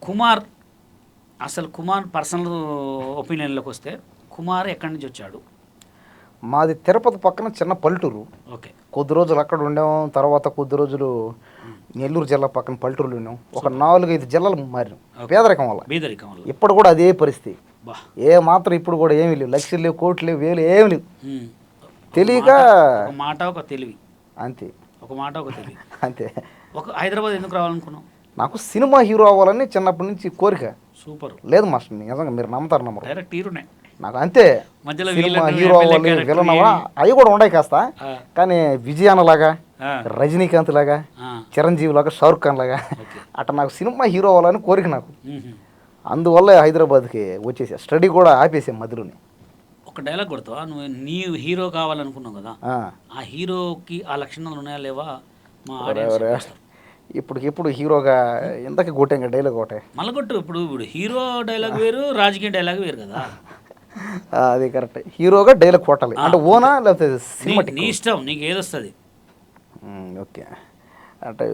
కుమార్ అసలు కుమార్ పర్సనల్ ఒపీనియన్లోకి వస్తే కుమార్ ఎక్కడి నుంచి వచ్చాడు? మాది తిరుపతి పక్కన చిన్న పల్లెటూరు. ఓకే. కొద్ది రోజులు అక్కడ ఉండాం, తర్వాత కొద్ది రోజులు నెల్లూరు జిల్లా పక్కన పల్లెటూరులో ఉన్నాం. ఒక 4-5 జిల్లాలు మారినాం పేదరికం వల్ల. ఇప్పుడు కూడా అదే పరిస్థితి. ఏ మాత్రం ఇప్పుడు కూడా ఏమీ లేవు, లక్షలు లేవు, కోట్లు లేవు, వేలు ఏమి లేవు. తెలియక ఒక మాట ఒక తెలివి అంతే, ఒక మాట ఒక తెలివి అంతే. ఒక హైదరాబాద్ ఎందుకు రావాలనుకున్నావు? నాకు సినిమా హీరో అవ్వాలని చిన్నప్పటి నుంచి కోరిక. సూపర్. లేదు మాస్టర్, నిజంగా మీరు నమ్మతారు నమ్మరు, డైరెక్ట్ హీరోనే నాకు అంతే. సినిమా హీరో అవ్వాలి, విలన్ అవ్వా, అవి కూడా ఉన్నాయి కాస్త. కానీ విజయాన లాగా, రజనీకాంత్ లాగా, చిరంజీవి లాగా, షారుఖ్ ఖాన్ లాగా అట్లా నాకు సినిమా హీరో అవ్వాలని కోరిక నాకు. అందువల్ల హైదరాబాద్కి వచ్చేసా. స్టడీ కూడా ఆపేసాం మధ్యలోనే. ఒక డైలాగ్ కొడతావా నువ్వు? నీ హీరో కావాలనుకున్నావు కదా, ఆ హీరోకి ఆ లక్షణాలు ఉన్నాయా లేవా? మా ఇప్పుడు హీరోగా ఇంతకీ కొట్టాం డైలాగ్ ఒకటే మళ్ళీ కొట్టు. ఇప్పుడు హీరో డైలాగ్ వేరు, రాజకీయ డైలాగ్ వేరు కదా. అది కరెక్ట్. హీరోగా డైలాగ్ కొట్టాలి అంటే ఓనా లేకపోతే సినిమా నీ ఇష్టం, నీకు ఏది వస్తుంది. ఓకే, అంటే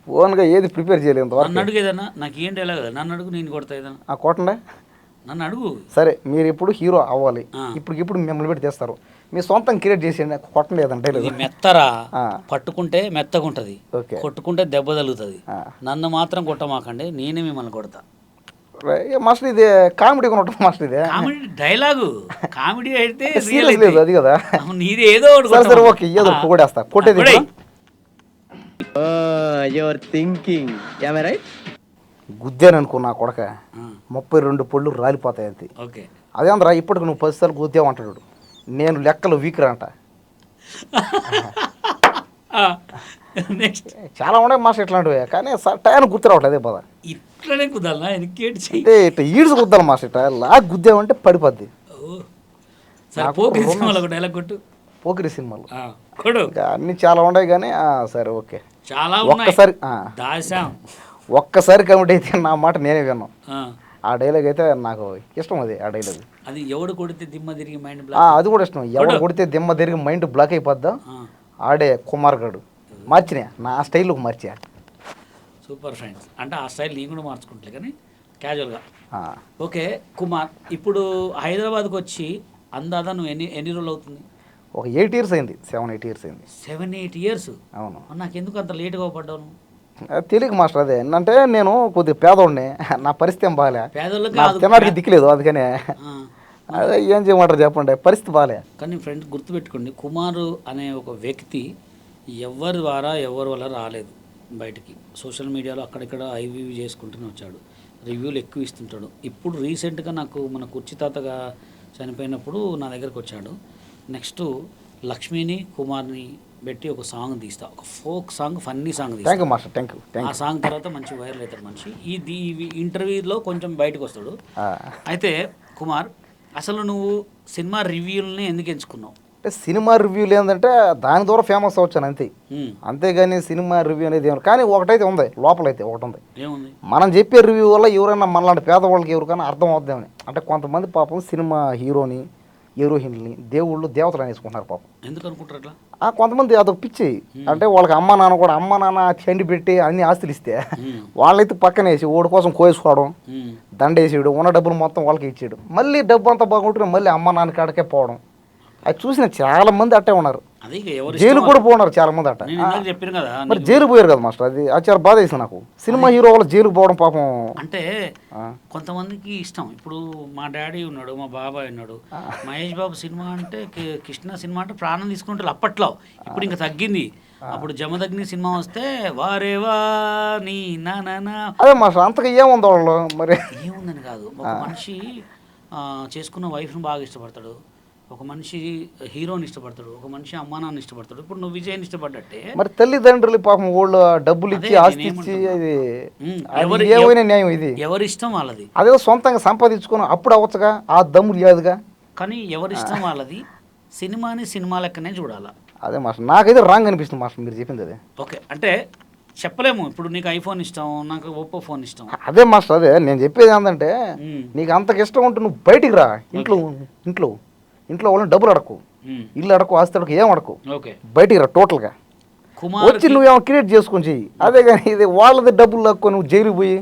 ఓన్గా ఏది ప్రిపేర్ చేయలేదు. నన్ను అడుగు ఏదన్నా, నాకు ఏం డైలాగ్ నన్ను అడుగు, నేను కొడతా ఏదన్నా. కొట్టండి, నన్ను అడుగు. సరే, మీరు ఇప్పుడు హీరో అవ్వాలి, ఇప్పుడు మిమ్మల్ని పెట్టి తెస్తారు, మీ సొంతం క్రియేట్ చేసేయండి, కొట్టండి ఏదంటే. మెత్తరా పట్టుకుంటే మెత్తగా ఉంటుంది, కొట్టుకుంటే దెబ్బ తగులుతుంది. నన్ను మాత్రం కొట్టమాకండి, నేనే మిమ్మల్ని కొడతా. మాస్టర్ ఇది కామెడీ కొనటం మాస్టర్, ఇది కామెడీ డైలాగు. కామెడీ అయితే సీరియస్ లేదు అది కదా. నీది ఏదో సరే ఓకే, ఏదో కొడేస్తా. కొట్టేది గుద్దాను అనుకో నా కొడక, 32 పళ్ళు రాలిపోతాయి అంతే. అదే అందరా ఇప్పటికి నువ్వు 10 సార్లు గుద్దావు అంటాడు. నేను లెక్కలు వీక్రా అంట. చాలా ఉన్నాయి మాస్టర్ ఇట్లాంటివి, కానీ టైం గుర్తు రావట్లేదు. అదే బాధ. ఇట్లనే కుదాలా, అంటే ఇట్లా ఈడ్స్ గుద్దాలి మాస్టర్. ఇట్లా లాగ్ గుద్దామంటే పడిపోద్ది. పోకిరి సినిమాలు అన్ని చాలా ఉన్నాయి కానీ సరే ఓకే. ఒక్కసారి కమిటీ అయితే నా మాట నేనే విన్నాను. ఆ డైలాగ్ అయితే నాకు ఇష్టం. ఆ డైలాగ్ అది ఎవడు కొడితే దిమ్మ తిరిగి మైండ్ అది కూడా ఇష్టం. ఎవడు కొడితే దిమ్మ తిరిగి మైండ్ బ్లాక్ అయిపోద్దా ఆడే కుమార్ గడు. మార్చినా నా స్టైల్కి మార్చా. Super friends. అంటే ఆ స్టైల్ నేను కూడా మార్చుకుంటలే కానీ క్యాజువల్గా. ఓకే కుమార్, ఇప్పుడు హైదరాబాద్కి వచ్చి అందాదా నువ్వు ఎన్ని రోజులు అవుతుంది? ఒక 8 years అయింది. 7-8 years అయింది. 7-8 years? అవును. నాకు ఎందుకు అంత లేట్గా పడ్డాను? తెలియక మాస్టర్. అదే అంటే నేను కొద్దిగా పేదోడిని, నా పరిస్థితి ఏం బాగాలే, తినడానికి దిక్కులేదు. అందుకనే అదే ఏం చేయమంటారు చెప్పండి, పరిస్థితి బాగాలే. కానీ ఫ్రెండ్స్ గుర్తుపెట్టుకోండి, కుమారు అనే ఒక వ్యక్తి ఎవరి ద్వారా ఎవరి వల్ల రాలేదు బయటికి. సోషల్ మీడియాలో అక్కడిక్కడ ఐవీ చేసుకుంటూనే వచ్చాడు, రివ్యూలు ఎక్కువ ఇస్తుంటాడు. ఇప్పుడు రీసెంట్గా నాకు మన కుర్చీ తాతగా చనిపోయినప్పుడు నా దగ్గరకు వచ్చాడు. నెక్స్ట్ లక్ష్మిని కుమార్ని పెట్టి ఒక సాంగ్ తీస్తా, ఒక ఫోక్ సాంగ్, ఫన్నీ సాంగ్ తీస్తా. ఆ సాంగ్ తర్వాత మంచి వైరల్ అవుతాడు మనిషి. ఈ ఇంటర్వ్యూలో కొంచెం బయటకు వస్తాడు. అయితే కుమార్, అసలు నువ్వు సినిమా రివ్యూలని ఎందుకు ఎంచుకున్నావు? అంటే సినిమా రివ్యూలు ఏంటంటే దాని ద్వారా ఫేమస్ అవ్వచ్చాను అంతే. అంతేగాని సినిమా రివ్యూ అనేది ఏమన్నా, కానీ ఒకటైతే ఉంది, లోపలైతే ఒకటి ఉంది. మనం చెప్పే రివ్యూ వల్ల ఎవరైనా మనలాంటి పేదవాళ్ళకి ఎవరికైనా అర్థం అవుద్దామని. అంటే కొంతమంది పాపం సినిమా హీరోని, హీరోయిన్ని దేవుళ్ళు దేవతలు అనేసుకుంటున్నారు పాపం. ఎందుకు అనుకుంటారు అట్లా? కొంతమంది అదొక పిచ్చి. అంటే వాళ్ళకి అమ్మ నాన్న చెండి పెట్టి అన్ని ఆస్తులు ఇస్తే వాళ్ళైతే పక్కన వేసి ఓడి కోసం కోసుకోవడం, దండేసేయడం, ఉన్న డబ్బులు మొత్తం వాళ్ళకి ఇచ్చేయడం, మళ్ళీ డబ్బు అంతా బాగుంటుంది, మళ్ళీ అమ్మ నాన్న కాడకే పోవడం. అది చూసిన చాలా మంది అట్టే ఉన్నారు. జైలు కూడా పోన్నారు చాలా మంది అట్ట. మరి జైలు పోయారు కదా మాస్టర్, అది చాలా బాధ వేసింది నాకు. సినిమా హీరో వాళ్ళు జైలుకు పోవడం పాపం. అంటే కొంతమందికి ఇష్టం. ఇప్పుడు మా డాడీ ఉన్నాడు, మా బాబాయ్ ఉన్నాడు, మహేష్ బాబు సినిమా అంటే, కృష్ణ సినిమా అంటే ప్రాణం తీసుకుంటారు అప్పట్లో. ఇప్పుడు ఇంకా తగ్గింది. అప్పుడు జమదగ్ని సినిమా వస్తే వారేవా నీ నా అదే మాస్టర్, అంతగా ఏముంది వాళ్ళు. మరి ఏముందని కాదు, ఒక మనిషి చేసుకున్న వైఫ్ని బాగా ఇష్టపడతాడు, ఒక మనిషి హీరోని ఇష్టపడతాడు, ఒక మనిషి అమ్మా నాన్న ఇష్టపడతాడు. ఇప్పుడు నువ్వు విజయ్ని ఇష్టపడ్డట్టే మరి తల్లిదండ్రులు పాపం వాళ్ళు డబ్బులు ఇచ్చి ఆస్తి ఇచ్చి న్యాయం ఇది. ఎవరి ఇష్టం వాళ్ళది. అదే సొంతంగా సంపాదించుకుని అప్పుడు అవ్వచ్చుగా, ఆ దమ్ములు లేదుగా. కానీ ఎవరి ఇష్టం వాళ్ళది. సినిమాని సినిమా లెక్కనే చూడాలా. అదే మాస్టర్, నాకైతే రాంగ్ అనిపిస్తుంది మాస్టర్ మీరు చెప్పింది. అదే ఓకే, అంటే చెప్పలేము. ఇప్పుడు నీకు ఐఫోన్ ఇష్టం, నాకు ఒప్పో ఫోన్ ఇష్టం. అదే మాస్టర్, అదే నేను చెప్పేది ఏంటంటే, నీకు అంతకు ఇష్టం ఉంటే నువ్వు బయటికి రా. ఇంట్లో వాళ్ళని డబ్బులు అడకు, ఇల్లు అడకు, ఆస్తి అడకు, ఏం అడకు, బయటికి రా టోటల్గా. వచ్చి నువ్వేమో క్రియేట్ చేసుకొని చెయ్యి. అదే కానీ ఇది వాళ్ళది డబ్బులు లాక్కొని నువ్వు జైలుకి పోయి